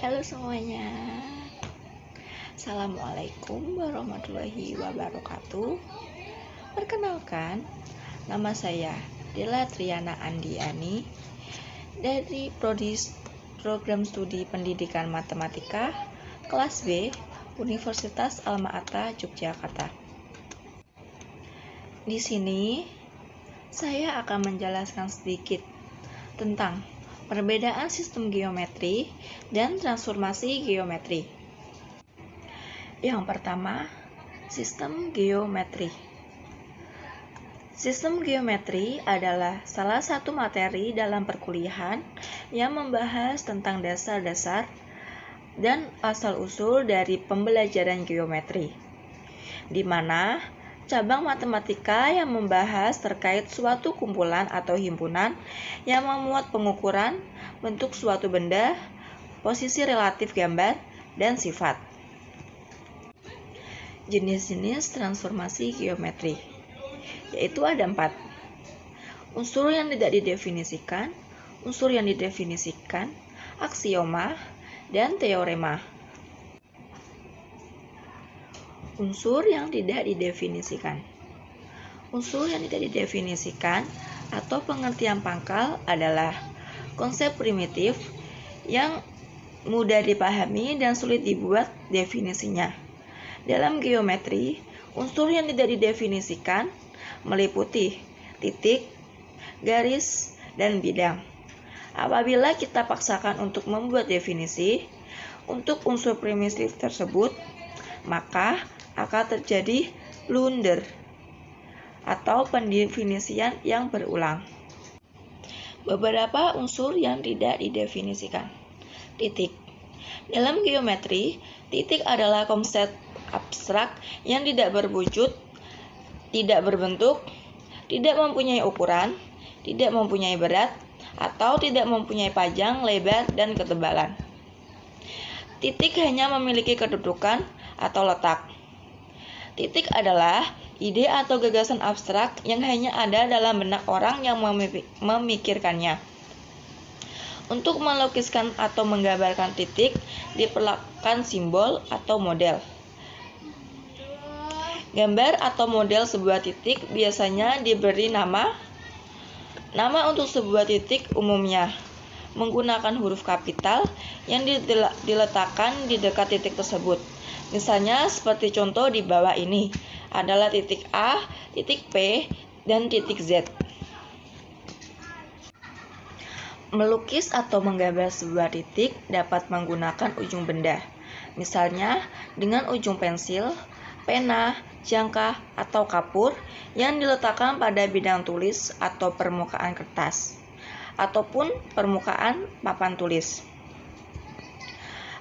Halo semuanya. Assalamualaikum warahmatullahi wabarakatuh. Perkenalkan, nama saya Dela Triana Andiani dari Prodi Program Studi Pendidikan Matematika kelas B Universitas Alma-Ata Yogyakarta. Di sini saya akan menjelaskan sedikit tentang perbedaan sistem geometri dan transformasi geometri. Yang pertama, sistem geometri. Sistem geometri adalah salah satu materi dalam perkuliahan yang membahas tentang dasar-dasar dan asal-usul dari pembelajaran geometri, di mana cabang matematika yang membahas terkait suatu kumpulan atau himpunan yang memuat pengukuran bentuk suatu benda, posisi relatif gambar, dan sifat. Jenis-jenis transformasi geometri yaitu ada 4. Unsur yang tidak didefinisikan, unsur yang didefinisikan, aksioma, dan teorema. Unsur yang tidak didefinisikan. Unsur yang tidak didefinisikan atau pengertian pangkal adalah konsep primitif yang mudah dipahami dan sulit dibuat definisinya. Dalam geometri, unsur yang tidak didefinisikan meliputi titik, garis, dan bidang. Apabila kita paksakan untuk membuat definisi untuk unsur primitif tersebut, maka akan terjadi blunder atau pendefinisian yang berulang. Beberapa unsur yang tidak didefinisikan. Titik. Dalam geometri, titik adalah konsep abstrak yang tidak berwujud, tidak berbentuk, tidak mempunyai ukuran, tidak mempunyai berat, atau tidak mempunyai panjang, lebar, dan ketebalan. Titik hanya memiliki kedudukan atau letak. Titik adalah ide atau gagasan abstrak yang hanya ada dalam benak orang yang memikirkannya. Untuk melukiskan atau menggambarkan titik, diperlukan simbol atau model. Gambar atau model sebuah titik biasanya diberi nama. Nama untuk sebuah titik umumnya menggunakan huruf kapital yang diletakkan di dekat titik tersebut. Misalnya seperti contoh di bawah ini adalah titik A, titik P, dan titik Z. Melukis atau menggambar sebuah titik dapat menggunakan ujung benda, misalnya dengan ujung pensil, pena, jangka, atau kapur yang diletakkan pada bidang tulis atau permukaan kertas, ataupun permukaan papan tulis.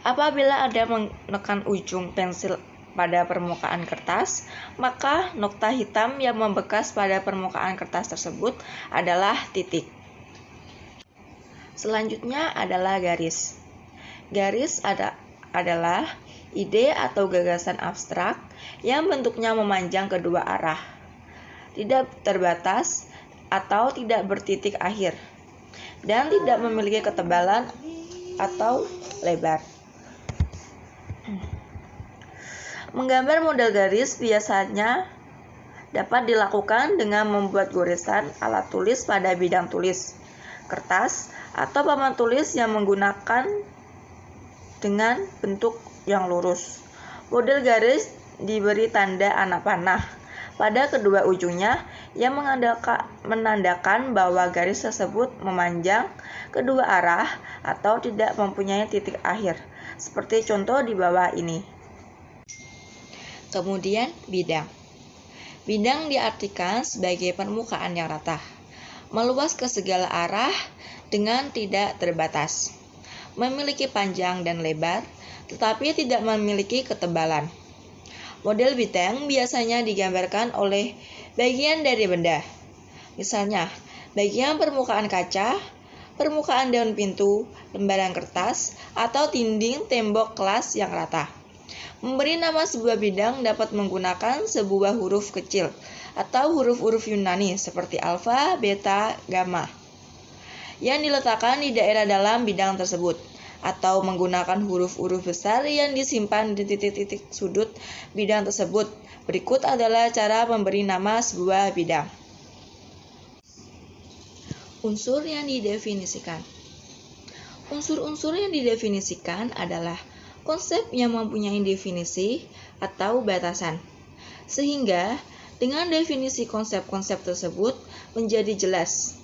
Apabila ada menekan ujung pensil pada permukaan kertas, maka nokta hitam yang membekas pada permukaan kertas tersebut adalah titik. Selanjutnya adalah garis. Garis adalah ide atau gagasan abstrak yang bentuknya memanjang kedua arah, tidak terbatas atau tidak bertitik akhir, dan tidak memiliki ketebalan atau lebar. Menggambar model garis biasanya dapat dilakukan dengan membuat goresan alat tulis pada bidang tulis, kertas, atau papan tulis yang menggunakan dengan bentuk yang lurus. Model garis diberi tanda anak panah pada kedua ujungnya yang menandakan bahwa garis tersebut memanjang kedua arah atau tidak mempunyai titik akhir, seperti contoh di bawah ini. Kemudian bidang. Bidang diartikan sebagai permukaan yang rata, meluas ke segala arah dengan tidak terbatas, memiliki panjang dan lebar, tetapi tidak memiliki ketebalan. Model bidang biasanya digambarkan oleh bagian dari benda, misalnya bagian permukaan kaca, permukaan daun pintu, lembaran kertas, atau dinding tembok kelas yang rata. Memberi nama sebuah bidang dapat menggunakan sebuah huruf kecil atau huruf-huruf Yunani seperti alfa, beta, gamma yang diletakkan di daerah dalam bidang tersebut. atau menggunakan huruf-huruf besar yang disimpan di titik-titik sudut bidang tersebut. Berikut adalah cara memberi nama sebuah bidang. Unsur yang didefinisikan. Unsur-unsur yang didefinisikan adalah konsep yang mempunyai definisi atau batasan, sehingga dengan definisi konsep-konsep tersebut menjadi jelas,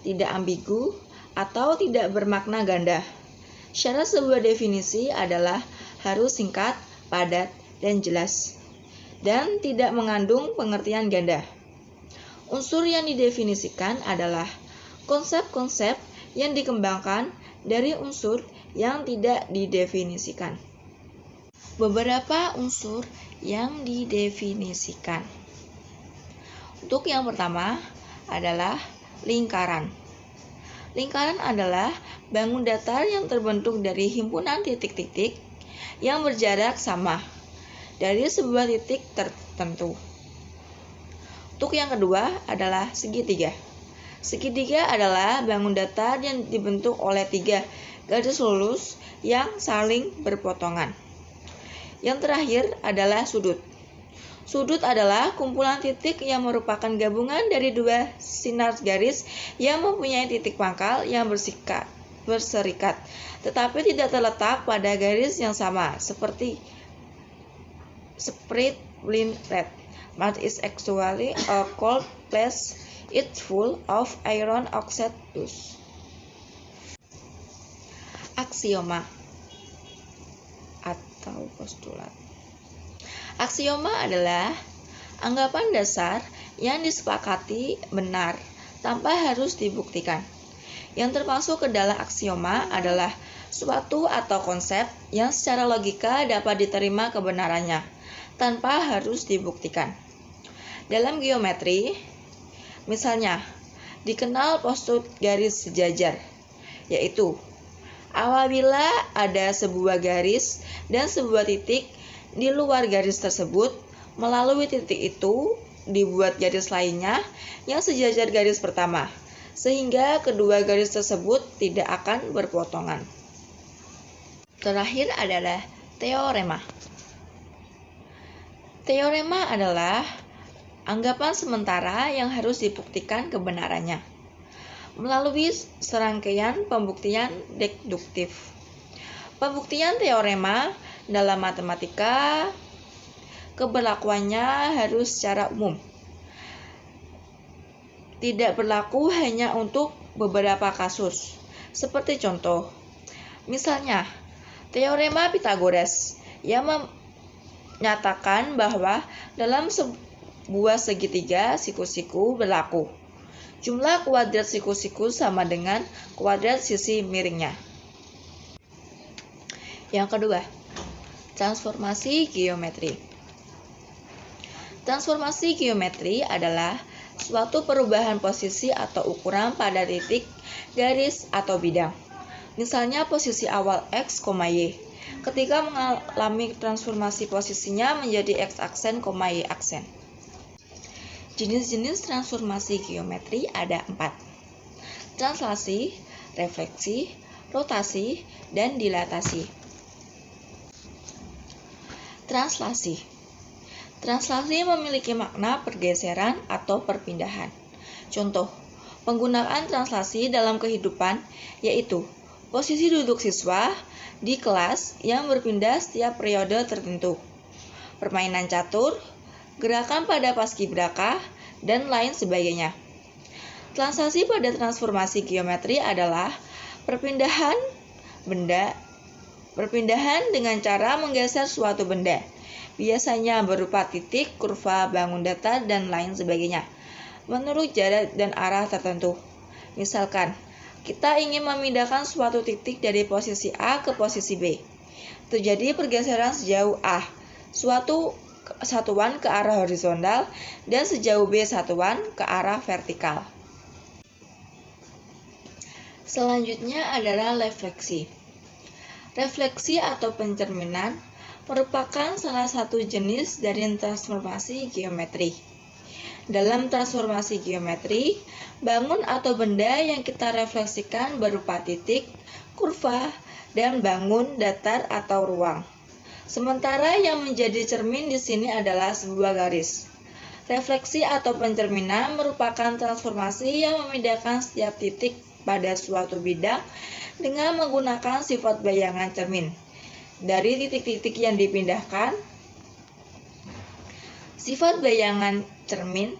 tidak ambigu, atau tidak bermakna ganda. Syarat sebuah definisi adalah harus singkat, padat, dan jelas, dan tidak mengandung pengertian ganda. Unsur yang didefinisikan adalah konsep-konsep yang dikembangkan dari unsur yang tidak didefinisikan. Beberapa unsur yang didefinisikan. Untuk yang pertama adalah lingkaran. Lingkaran adalah bangun datar yang terbentuk dari himpunan titik-titik yang berjarak sama dari sebuah titik tertentu. Untuk yang kedua adalah segitiga. Segitiga adalah bangun datar yang dibentuk oleh 3 garis lurus yang saling berpotongan. Yang terakhir adalah sudut. Sudut adalah kumpulan titik yang merupakan gabungan dari 2 sinar garis yang mempunyai titik pangkal yang berserikat, tetapi tidak terletak pada garis yang sama, seperti split blind red. Mud is actually a cold place. It's full of iron oxide dust. Aksioma atau postulat. Aksioma adalah anggapan dasar yang disepakati benar tanpa harus dibuktikan. Yang termasuk ke dalam aksioma adalah suatu atau konsep yang secara logika dapat diterima kebenarannya tanpa harus dibuktikan. Dalam geometri, misalnya, dikenal postulat garis sejajar, yaitu apabila ada sebuah garis dan sebuah titik di luar garis tersebut, melalui titik itu dibuat garis lainnya yang sejajar garis pertama, sehingga kedua garis tersebut tidak akan berpotongan. Terakhir adalah teorema. Teorema adalah anggapan sementara yang harus dibuktikan kebenarannya melalui serangkaian pembuktian deduktif. Pembuktian teorema dalam matematika keberlakuannya harus secara umum. Tidak berlaku hanya untuk beberapa kasus. Seperti contoh, misalnya teorema Pythagoras yang menyatakan bahwa dalam sebuah segitiga siku-siku berlaku jumlah kuadrat siku-siku sama dengan kuadrat sisi miringnya. Yang kedua, transformasi geometri. Transformasi geometri adalah suatu perubahan posisi atau ukuran pada titik, garis, atau bidang. Misalnya posisi awal X, Y. Ketika mengalami transformasi posisinya menjadi X aksen, Y aksen. Jenis-jenis transformasi geometri ada 4. Translasi, refleksi, rotasi, dan dilatasi. Translasi. Translasi memiliki makna pergeseran atau perpindahan. Contoh, penggunaan translasi dalam kehidupan yaitu posisi duduk siswa di kelas yang berpindah setiap periode tertentu, permainan catur, gerakan pada paskibraka, dan lain sebagainya. Translasi pada transformasi geometri adalah perpindahan dengan cara menggeser suatu benda, biasanya berupa titik, kurva, bangun datar, dan lain sebagainya, menurut jarak dan arah tertentu. Misalkan, kita ingin memindahkan suatu titik dari posisi A ke posisi B. Terjadi pergeseran sejauh A, suatu satuan ke arah horizontal, dan sejauh B satuan ke arah vertikal. Selanjutnya adalah refleksi. Refleksi atau pencerminan merupakan salah satu jenis dari transformasi geometri. Dalam transformasi geometri, bangun atau benda yang kita refleksikan berupa titik, kurva, dan bangun datar atau ruang. Sementara yang menjadi cermin di sini adalah sebuah garis. Refleksi atau pencerminan merupakan transformasi yang memindahkan setiap titik pada suatu bidang dengan menggunakan sifat bayangan cermin. Dari titik-titik yang dipindahkan, sifat bayangan cermin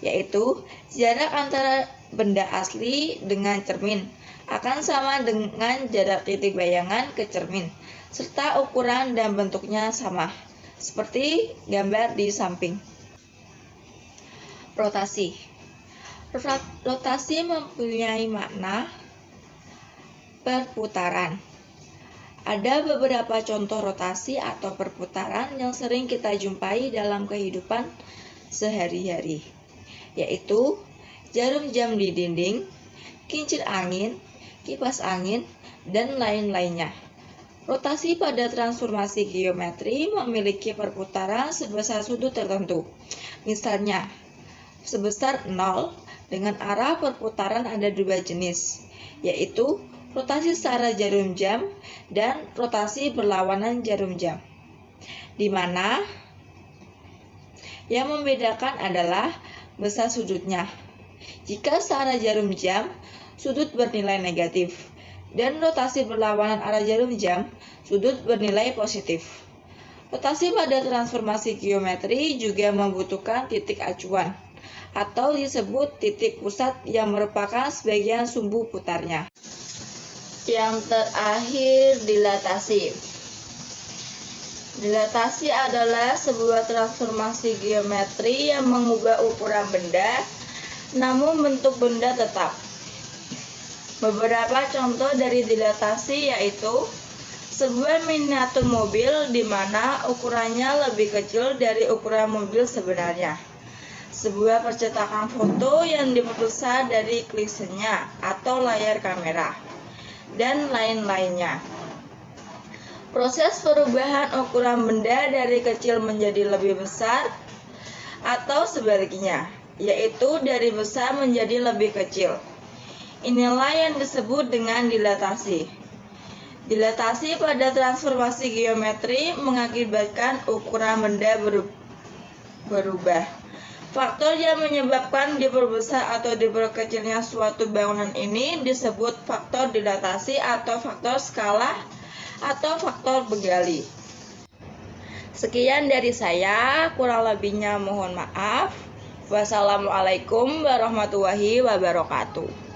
yaitu jarak antara benda asli dengan cermin akan sama dengan jarak titik bayangan ke cermin, serta ukuran dan bentuknya sama, seperti gambar di samping. Rotasi. Rotasi mempunyai makna perputaran. Ada beberapa contoh rotasi atau perputaran yang sering kita jumpai dalam kehidupan sehari-hari, yaitu jarum jam di dinding, kincir angin, kipas angin, dan lain-lainnya. Rotasi pada transformasi geometri memiliki perputaran sebesar sudut tertentu. Misalnya, sebesar 0 dengan arah perputaran ada dua jenis, yaitu rotasi searah jarum jam dan rotasi berlawanan jarum jam, di mana yang membedakan adalah besar sudutnya. Jika searah jarum jam, sudut bernilai negatif, dan rotasi berlawanan arah jarum jam, sudut bernilai positif. Rotasi pada transformasi geometri juga membutuhkan titik acuan, atau disebut titik pusat yang merupakan sebagian sumbu putarnya. Yang terakhir, dilatasi. Dilatasi adalah sebuah transformasi geometri yang mengubah ukuran benda, namun bentuk benda tetap. Beberapa contoh dari dilatasi yaitu sebuah miniatur mobil di mana ukurannya lebih kecil dari ukuran mobil sebenarnya. Sebuah percetakan foto yang diperbesar dari klisenya atau layar kamera, dan lain-lainnya. Proses perubahan ukuran benda dari kecil menjadi lebih besar atau sebaliknya, yaitu dari besar menjadi lebih kecil. Inilah yang disebut dengan dilatasi. Dilatasi pada transformasi geometri mengakibatkan ukuran benda berubah. Faktor yang menyebabkan diperbesar atau diperkecilnya suatu bangunan ini disebut faktor dilatasi atau faktor skala atau faktor Begali. Sekian dari saya, kurang lebihnya mohon maaf. Wassalamualaikum warahmatullahi wabarakatuh.